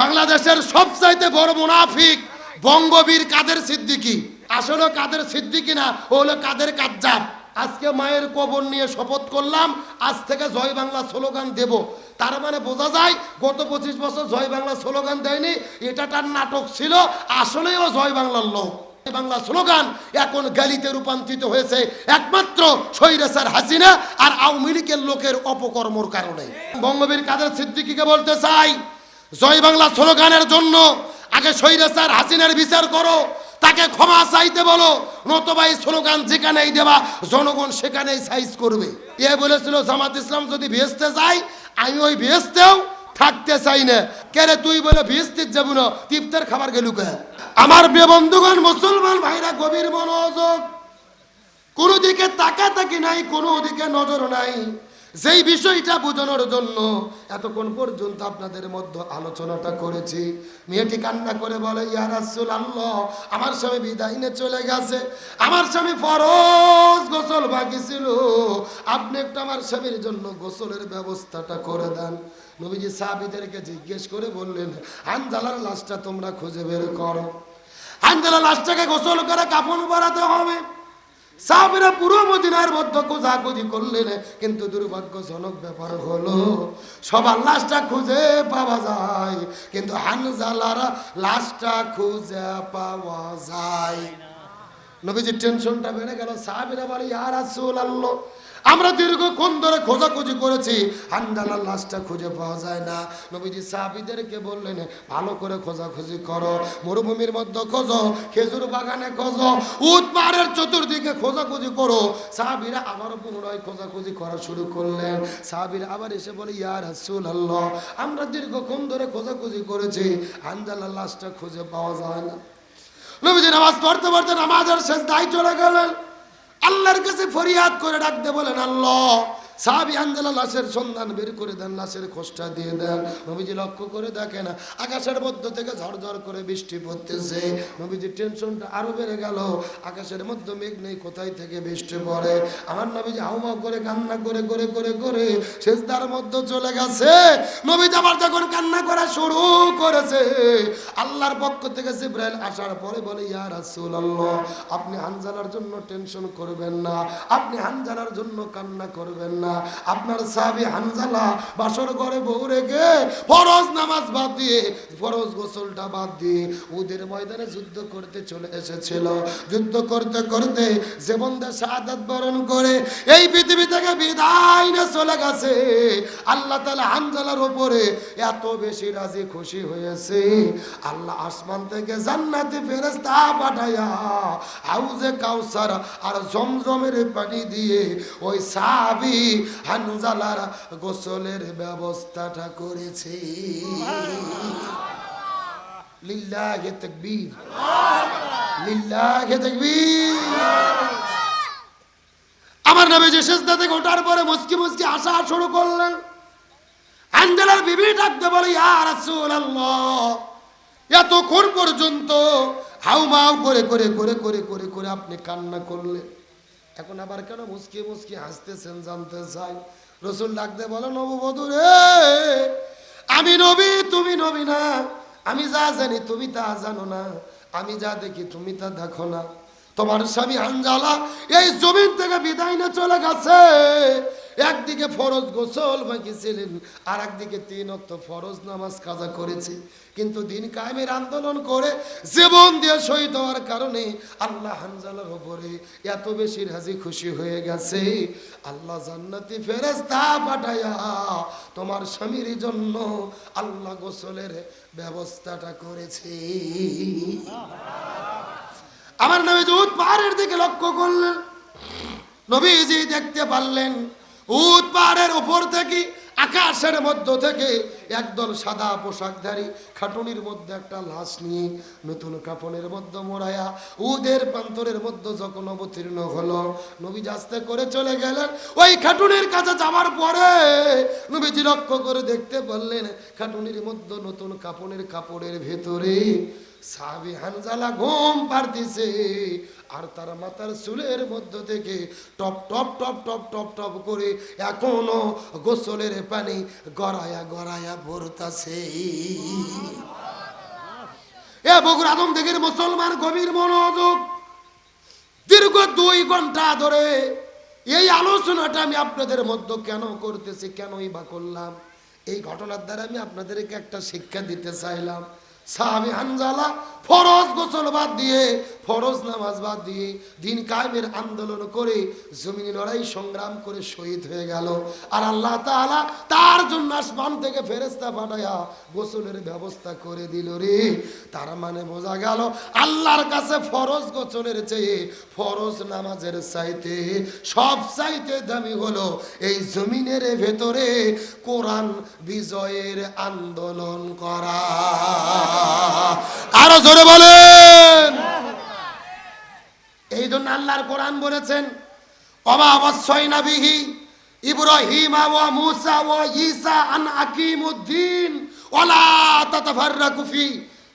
বাংলাদেশের সবচাইতে বড় মুনাফিক বঙ্গবীর কাদের সিদ্দিকী। আসলে কাদের সিদ্দিকী না, ও হলো কাদের কাজ্জাব। আজকে মায়ের কবর নিয়ে শপথ করলাম, আজ থেকে জয় বাংলা স্লোগান দেব। তার মানে বোঝা যায় গত 25 বছর জয় বাংলা স্লোগান দেয়নি, এটা তার নাটক ছিল। আসলেও জয় বাংলার লোক। বাংলা স্লোগান এখন গালিতে রূপান্তরিত হয়েছে একমাত্র স্বৈরাচার হাসিনা আর আওয়ামী লীগের লোকের অপকর্মর কারণে। বঙ্গবীর কাদের সিদ্দিকীকে বলতে চাই, জয় বাংলা স্লোগানের জন্য আগে স্বৈরাচার হাসিনার বিচার করো, তাকে ক্ষমা চাইতে বলো, নতুবা এই স্লোগান যেখানেই দেবা জনগণ সেখানেই সাইজ করবে। এ বলেছিল জামাত ইসলাম যদি ভেস্তে যায়, আমি ওই ভেস্তেও থাকতে চাই না। কেরে তুই বলে ভেস্তির যাবো না, তিপ্তের খাবার গেলু কে? আমার বন্ধুগণ, মুসলমান ভাইরা, গভীর মনোযোগ। কোনো দিকে তাকাতাকি নাই, কোনো দিকে নজর নাই। যেই বিষয়টা বোঝানোর জন্য এতক্ষণ পর্যন্ত আপনাদের মধ্যে আলোচনাটা করেছি। মেয়েটি কান্না করে বলে, ইয়া রাসূলুল্লাহ, আমার স্বামী বিদায় নিয়ে চলে গেছে, আমার স্বামী ফরজ গোসল বাকি ছিল, আপনি একটু আমার স্বামীর জন্য গোসলের ব্যবস্থাটা করে দেন। নবীজি সাহাবীদেরকে জিজ্ঞেস করে বললেন, হানজালার লাশটা তোমরা খুঁজে বের করো। হানজালার লাশটাকে গোসল করে কাফন পরাতে হবে। সাহাবীরা পুরো মদিনার মধ্যে খোঁজাখুঁজি করলেন, কিন্তু দুর্ভাগ্যজনক ব্যাপার হলো সবার লাশটা খুঁজে পাওয়া যায়, কিন্তু হানজালার লাশটা খুঁজে পাওয়া যায় না। নবীজির টেনশনটা বেড়ে গেল। সাহাবীরা বলে, ইয়া রাসূলুল্লাহ, আমরা দীর্ঘক্ষণ ধরে খোঁজাখুঁজি করেছি, হানজালার লাশটা খুঁজে পাওয়া যায় না। নবীজি সাহাবীদেরকে বললেন, ভালো করে খোঁজাখুঁজি করো, মরুভূমির মধ্যে খোঁজো, খেজুর বাগানে খোঁজো, উট পাহাড়ের চতুর্দিকে খোঁজাখুঁজি করো। সাহাবীরা আবারও পুনরায় খোঁজাখুঁজি করা শুরু করলেন। সাহাবীরা আবার এসে বলে, ইয়া রাসূলুল্লাহ, আমরা দীর্ঘক্ষণ ধরে খোঁজাখুঁজি করেছি, হানজালার লাশটা খুঁজে পাওয়া যায় না। নবীজি নামাজ পড়তে পড়তে নামাজের সিজদায় চলে গেলেন। আল্লাহর কাছে ফরিয়াদ করে ডাকতে বলেন, আল্লাহ, সাহাবী হানজালা লাশের সন্ধান বের করে দেন, লাশের খোঁজটা দিয়ে দেন। নবীজি লক্ষ্য করে দেখেন আকাশের মধ্য থেকে ঝরঝর করে বৃষ্টি পড়তেছে। নবীজির টেনশনটা আরো বেড়ে গেল। আকাশের মধ্যে মেঘ নেই, কোথায় থেকে বৃষ্টি পড়ে? আমার নবীজি হাউমাউ করে কান্না করে করে করে করে সিজদার মধ্যে চলে গেছে। নবীজি আবার যখন কান্না করা শুরু করেছে, আল্লাহর পক্ষ থেকে জিবরাইল আসার পরে বলে, ইয়া রাসূলুল্লাহ, আপনি হানজালার জন্য টেনশন করবেন না, আপনি হানজালার জন্য কান্না করবেন না। আপনার সাহাবী হানজালা বাসর ঘরে বউ রেখে ফরজ নামাজ বাদ দিয়ে, ফরজ গোসলটা বাদ দিয়ে উহুদের ময়দানে যুদ্ধ করতে চলে এসেছিল। যুদ্ধ করতে করতে জীবনটা শাহাদাত বরণ করে এই পৃথিবী থেকে বিদায় নিয়ে চলে গেছে। আল্লাহ তাআলা হানজালার উপরে এত বেশি রাজি খুশি হয়েছে, আল্লাহ আসমান থেকে জান্নাতি ফেরেশতা পাঠায়া হাউজে কাউসার আর জমজমের পানি দিয়ে ওই সাহাবী হানজালার গোসলের ব্যবস্থাটা করেছে। লিল্লাহি তাকবীর, লিল্লাহি তাকবীর। আমার নবীজি সিজদা থেকে ওঠার পরে মুস্কি মুস্কি হাসা শুরু করলেন। হানজালার বিবি ডাকতে বলে, ইয়া রাসূলুল্লাহ, এতক্ষণ পর্যন্ত হাউমাউ করে করে করে করে করে করে আপনি কান্না করলেন, এখন আবার কেন মুস্কি মুস্কি হাসতেছেন জানতে চাই। রাসূল ডাকতে বলে, নববধূ রে, আমি নবী, তুমি নবী না। আমি যা জানি তুমি তা জানো না, আমি যা দেখি তুমি তা দেখো না। তোমার স্বামী হানজালা এই জমিন থেকে বিদায় নিয়ে চলে গেছে। একদিকে ফরজ গোসল বাকি ছিলেন, আর একদিকে 3 ওয়াক্ত ফরজ নামাজ কাজা করেছে, কিন্তু দিন কায়েমের আন্দোলন করে জীবন দিয়ে শহীদ হওয়ার কারণে আল্লাহ হানজালার উপরে এত বেশি রাজি খুশি হয়ে গেছে, আল্লাহ জান্নাতি ফেরেশতা পাঠায়া তোমার স্বামীর জন্য আল্লাহ গোসলের ব্যবস্থাটা করেছে। আমার নবীজি উট পাহাড়ের দিকে লক্ষ্য করলেন। নবীজি দেখতে পারলেন উট পাহাড়ের উপর থেকে, আকাশের মধ্য থেকে একদল সাদা পোশাকধারী খাটুনির মধ্যে একটা লাশ নিয়ে নতুন কাপড়ের মধ্যে মোড়ায়া উদের প্রান্তরের মধ্যে যখন অবতীর্ণ হলো, নবীজি আস্তে করে চলে গেলেন। ওই খাটুনির কাছে যাওয়ার পরে নবীজি লক্ষ্য করে দেখতে পারলেন খাটুনির মধ্যে নতুন কাপড়ের ভেতরে সাহাবী হানজালা ঘুম পাড়তেছে, আর তার মাথার চুলের মধ্য থেকে top top top top top top করে এখনো গোসলের পানি গড়ায়া গড়ায়া পড়তাছে। এ বগুড়া আদমদীঘির মুসলমান গভীর মনোযোগ। দীর্ঘ 2 ঘন্টা ধরে এই আলোচনাটা আমি আপনাদের মধ্যে কেন করতেছি, কেনই বা করলাম, এই ঘটনার দ্বারা আমি আপনাদেরকে একটা শিক্ষা দিতে চাইলাম। সাহাবী হানজালা ফরজ গোসল বাদ দিয়ে, ফরজ নামাজ বাদ দিয়ে দিন কায়েমের আন্দোলন করে জমিনে লড়াই সংগ্রাম করে শহীদ হয়ে গেল। আর আল্লাহ তাআলা তার জন্য আসমান থেকে ফেরেশতা পাঠায়া গোসলের ব্যবস্থা করে দিল রে। তার মানে বোঝা গেল আল্লাহর কাছে ফরজ গোসলের চেয়ে ফরজ নামাজের চাইতে সব চাইতে দামি হলো এই জমিনের ভেতরে কোরআন বিজয়ের আন্দোলন করা। আরো জোরে বলেন। এই জন্য আল্লাহর কোরআন বলেছেন ওমা ওয়াসাইনা বিহি ইব্রাহিম ওয়া মূসা ওয়া ঈসা আন আকিমুদ্দিন ওয়ালা তাতাফাররাকু ফি।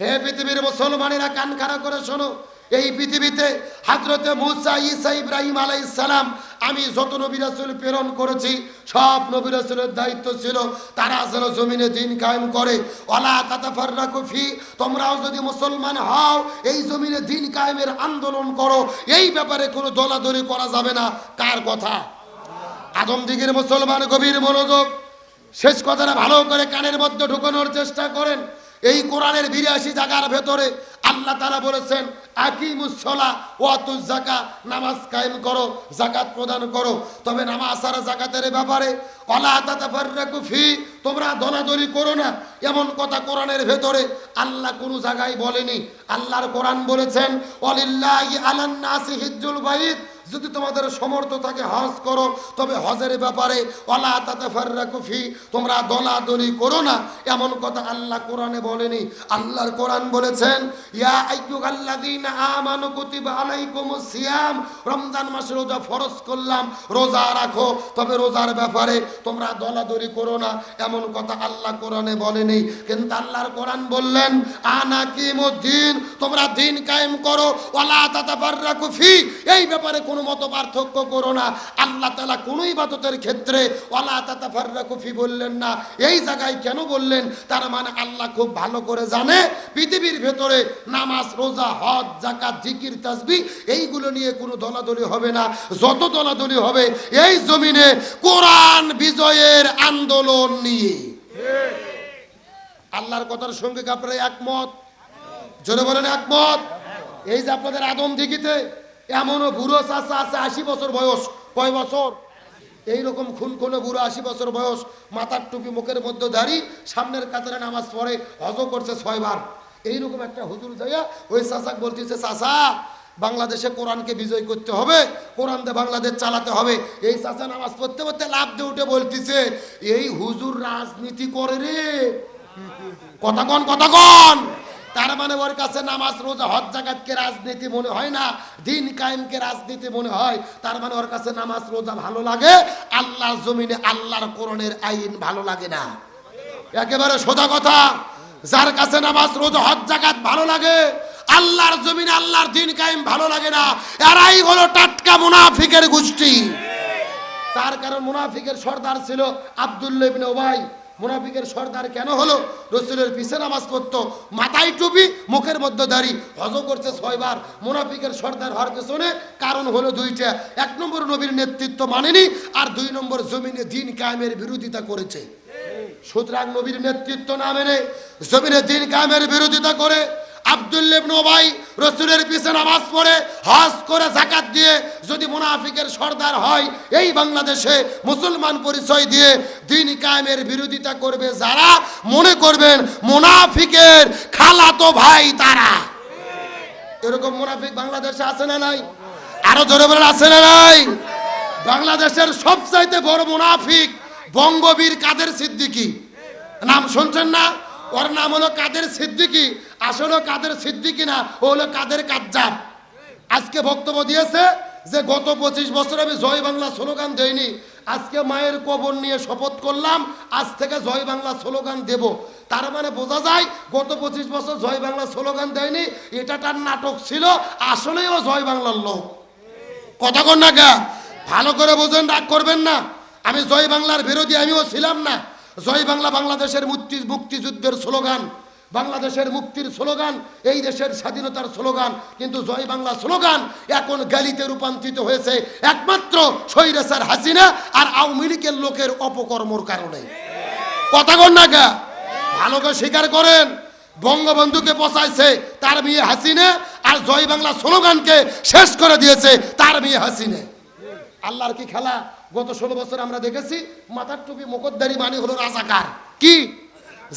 হে পৃথিবীর মুসলমানেরা কান খাড়া করে শোনো, এই পৃথিবীতে হযরতে মূসা, ঈসা, ইব্রাহিম আলাইহিস সালাম আমি যত নবী রাসূল প্রেরণ করেছি সব নবী রাসূলের দায়িত্ব ছিল তারা যেন জমিনে দিন কায়েম করে। ওয়ালা তাতাফাররাকু ফি, তোমরাও যদি মুসলমান হও এই জমিনে দিন কায়েমের আন্দোলন করো, এই ব্যাপারে কোনো দলাদলি করা যাবে না। কার কথা? আদমদীঘির মুসলমান গভীর মনোযোগ। শেষ কথাটা ভালো করে কানের মধ্যে ঢুকানোর চেষ্টা করেন। এই কোরআনের 82 জায়গার ভেতরে আল্লাহ তাআলা বলেছেন আকিমুস সালাহ ওয়া আতুজ যাকাত, নামাজ কায়েম করো, যাকাত প্রদান করো। তবে নামাজ আর যাকাতের ব্যাপারে ওয়ালা তাতাফাররাকু ফি, তোমরা দলাদলি করো না, এমন কথা কোরআনের ভেতরে আল্লাহ কোনো জায়গায় বলেনি। আল্লাহর কোরআন বলেছেন ওয়ালিল্লাহি আলান নাসি হিজ্জুল বাইত, যদি তোমাদের সমর্থ থাকে হজ করো, তবে হজের ব্যাপারে ওয়ালা তাতাফাররাকু ফি, তোমরা দলাদলি করো না, এমন কথা আল্লাহ কোরআনে বলেনি। আল্লাহর কোরআন বলেছেন ইয়া আইয়ুহাল্লাযীনা আমানু কুতিবা আলাইকুমুস সিয়াম, রমজান মাসে রোজা ফরজ করলাম, রোজা রাখো, তবে রোজার ব্যাপারে তোমরা দলাদলি করো না, এমন কথা আল্লাহ কোরআনে বলেনি। কিন্তু আল্লাহর কোরআন বললেন আনাকিমুদ্দিন, তোমরা দিন কায়েম করো, ওয়ালা তাতাফাররাকু ফি, এই ব্যাপারে কোনো মত পার্থক্য করো না। আল্লাহ তাআলা কোন ইবাদতের ক্ষেত্রে ওয়ালা তাতাফাররাকু ফি বললেন না। এই জায়গায় কেন বললেন? তার মানে আল্লাহ খুব ভালো করে জানে পৃথিবীর ভেতরে নামাজ, রোজা, হজ, যাকাত, জিকির, তাসবিহ এইগুলো নিয়ে কোনো দলাদলি হবে না। যত দলাদলি হবে এই জমিনে কোরআন বিজয়ের আন্দোলন নিয়ে। আল্লাহর কথার সঙ্গে আপনারা একমত? জোরে বলেন একমত। এই যে আপনাদের আদমদীঘিতে এমনও বুড়ো চাচা আছে 80 বছর বয়স, কয় বছর? এইরকম খুন কোনো বুড়ো 80 বছর বয়স, মাথার টুপি, মুখের মধ্যে দাড়ি, সামনের কাতারে নামাজ পড়ে, হজও করছে 6 বার। এইরকম একটা হুজুর যাইয়া ওই চাচাক বলতেছে চাচা বাংলাদেশে কোরআনকে বিজয় করতে হবে, কোরআন দিয়ে বাংলাদেশ চালাতে হবে। এই চাচা নামাজ পড়তে পড়তে লাফ দিয়ে উঠে বলতেছে এই হুজুর রাজনীতি করে রে। কথা কন, কথা কন। তার মানে ওর কাছে নামাজ, রোজা, হজ, যাকাতকে রাজনীতি মনে হয় না, দিন কায়েমকে রাজনীতি মনে হয়। তার মানে ওর কাছে নামাজ, রোজা ভালো লাগে, আল্লাহর জমিনে আল্লাহর কোরআনের আইন ভালো লাগে না। একেবারে সোজা কথা। যার কাছে নামাজ, রোজা, হজ, যাকাত ভালো লাগে, আল্লাহর জমিনে আল্লাহর দিন কায়েম ভালো লাগে না, এরাই হলো টাটকা মুনাফিকের গোষ্ঠী। তার কারণ মুনাফিকের সর্দার ছিল আব্দুল্লাহ ইবনে উবাই। মুনাফিকের সর্দার কেন হলো? রসুলের পিছে নামাজ পড়তো, মাথায় টুপি, মুখের মধ্যে দাড়ি, হজ করছে 6 বার। মুনাফিকের সর্দার হওয়ার পেছনে কারণ হলো 2টা। 1 নম্বর নবীর নেতৃত্ব মানেনি, আর 2 নম্বর জমিনে দিন কায়েমের বিরোধিতা করেছে। সুতরাং নবীর নেতৃত্ব না মেনে জমিনে দিন কায়েমের বিরোধিতা করে আব্দুল্লাহ ইবনে উবাই রাসূলের পিছে নামাজ পড়ে, হজ করে, যাকাত দিয়ে যদি মুনাফিকের সর্দার হয়, এই বাংলাদেশে মুসলমান পরিচয় দিয়ে দিন কায়েমের বিরোধিতা করবে যারা, মনে করবেন মুনাফিকের খালাতো ভাই তারা। এরকম মুনাফিক বাংলাদেশে আছে না নাই? আরো জোরে বলেন আছে না নাই? বাংলাদেশের সবচাইতে বড় মুনাফিক বঙ্গবীর কাদের সিদ্দিকী, নাম শুনছেন না? ওর নাম হলো কাদের সিদ্দিকী। আসলে কাদের সিদ্দিকী না, ও হলো কাদের কাজ্জাব। আজকে বক্তব্য দিয়েছে যে গত 25 বছর আমি জয় বাংলা স্লোগান দেইনি, আজকে মায়ের কবর নিয়ে শপথ করলাম আজ থেকে জয় বাংলা স্লোগান দেব। তার মানে বোঝা যায় গত 25 বছর জয় বাংলা স্লোগান দেয়নি, এটা তার নাটক ছিল, আসলেই ও জয় বাংলার লোক। কথা কন না গা, ভালো করে বোঝেন, রাগ করবেন না। আমি জয় বাংলার বিরোধী আমিও ছিলাম না। জয় বাংলা বাংলাদেশের মুক্তিযুদ্ধের স্লোগান। বাংলাদেশের মুক্তির স্লোগান, এই দেশের স্বাধীনতার স্লোগান, কিন্তু জয় বাংলা স্লোগান এখন গালিতে রূপান্তরিত হয়েছে একমাত্র স্বৈরাচার হাসিনা আর আওয়ামী লীগের লোকের অপকর্মর কারণে। কথা কন না গা, ভালো করে স্বীকার করেন। বঙ্গবন্ধুকে পচাইছে তার মেয়ে হাসিনা, আর জয় বাংলা স্লোগানকে শেষ করে দিয়েছে তার মেয়ে হাসিনা। আল্লাহর কি খেলা! গত 16 বছর আমরা দেখেছি মাথার টুপি মুখোদ্দারি মানে হলো রাজাকার, কি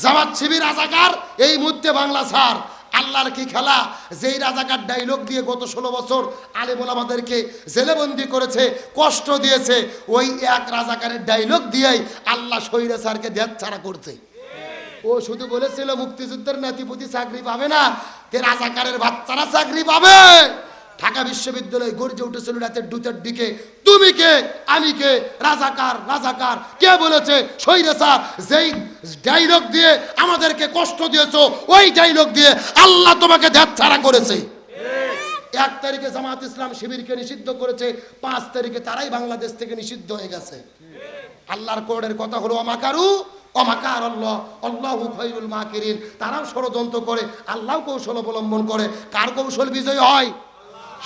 জামাত শিবির রাজাকার, এই মুহূর্তে বাংলা ছাড়। আল্লাহর কি খেলা! যেই রাজাকার ডায়লগ দিয়ে গত 16 বছর আলেম ওলামাদেরকে জেলেবন্দি করেছে, কষ্ট দিয়েছে, ওই এক রাজাকারের ডায়লগ দিয়েই আল্লাহ স্বৈরাচারকে দেশ ছাড়া করছে। ও শুধু বলেছিল মুক্তিযুদ্ধের নাতিপুতি চাকরি পাবে না, তে রাজাকারের বাচ্চারা চাকরি পাবে। ঢাকা বিশ্ববিদ্যালয় গর্জে উঠেছিল রাতের 2টার দিকে, তুমি কে আমি কে, রাজাকার রাজাকার, কে বলেছে স্বৈরাচার। যেই ডায়লগ দিয়ে আমাদেরকে কষ্ট দিয়েছো, ওই ডায়লগ দিয়ে আল্লাহ তোমাকে দেশ ছাড়া করেছে। 1 তারিখে জামাত ইসলাম শিবিরকে নিষিদ্ধ করেছে, 5 তারিখে তারাই বাংলাদেশ থেকে নিষিদ্ধ হয়ে গেছে। আল্লাহর কোরআনের কথা হলো অমাকারু অমাকার আল্লাহ আল্লাহু খায়রুল মাকিরিন। তারাও ষড়যন্ত্র করে, আল্লাহ কৌশল অবলম্বন করে। কার কৌশল বিজয় হয়?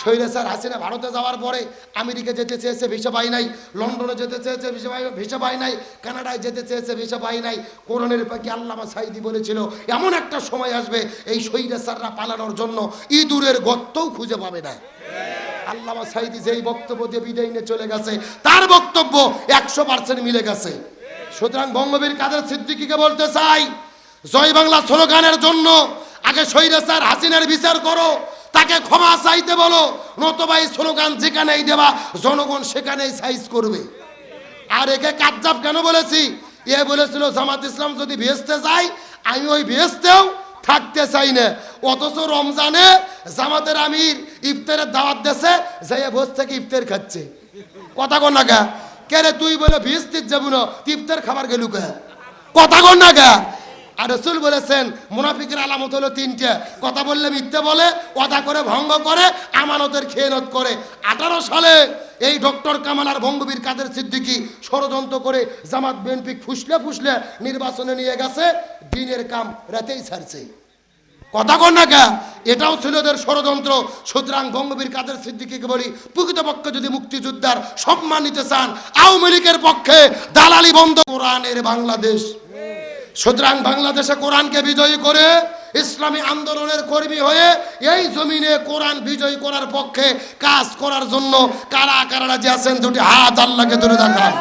স্বৈরাচার হাসিনা ভারতে যাওয়ার পরে আমেরিকা যেতে চেয়েছে, ভিসা পাই নাই। লন্ডনে যেতে চেয়েছে, ভিসা পাই নাই। কানাডায় যেতে চেয়েছে, ভিসা পাই নাই। কোরআনের পাখি আল্লামা সাঈদী বলেছিল এমন একটা সময় আসবে এই স্বৈরাচাররা পালানোর জন্য ইঁদুরের গর্তও খুঁজে পাবে না। আল্লামা সাঈদী যেই বক্তব্য দিয়ে বিদায় নিয়ে চলে গেছে, তার বক্তব্য 100% মিলে গেছে। সুতরাং বঙ্গবীর কাদের সিদ্দিকীকে বলতে চাই, জয় বাংলা স্লোগানের জন্য আগে স্বৈরাচার হাসিনার বিচার করো, তাকে ক্ষমা চাইতে বলো, নতুবা এই স্লোগান যেখানেই দেবা জনগণ সেখানেই সাইজ করবে। আর একে কাজ্জাব কেন বলেছি? এ বলেছিল জামাত ইসলাম যদি ভেস্তে যায়, আমি ওই ভেস্তেও থাকতে চাই না। অথচ রমজানে জামাতের আমির ইফতারের দাওয়াত দেশে যাই বস থেকে ইফতার খাচ্ছে। কথা কন না গা, কে রে তুই বলে ভেস্তির যাবো না, ইফতার খাবার গেলু কে? কথা কন না গা। আর রাসূল বলেছেন মুনাফিকের আলামত হলো 3টে, কথা বললে মিথ্যে বলে, ওয়াদা করে ভঙ্গ করে, আমানতের খেয়ানত করে। 18 সালে এই ডক্টর কামাল আর বঙ্গবীর কাদের সিদ্দিকী ষড়যন্ত্র করে জামাত বিএনপি ফুসলে নির্বাচনে নিয়ে গেছে, দিনের কাম রাতেই ছাড়ছে। কথা কন না কে? এটাও ছিল ওদের ষড়যন্ত্র। সুতরাং বঙ্গবীর কাদের সিদ্দিকীকে বলি, প্রকৃতপক্ষে যদি মুক্তিযোদ্ধার সম্মান নিতে চান, আওয়ামী লীগের পক্ষে দালালি বন্ধ, কোরআনের বাংলাদেশ। সুতরাং বাংলাদেশে কোরআনকে বিজয়ী করে ইসলামী আন্দোলনের কর্মী হয়ে এই জমিনে কোরআন বিজয়ী করার পক্ষে কাজ করার জন্য কারা কারা যে আছেন, দুটি হাত আল্লাহকে ধরে দেখান।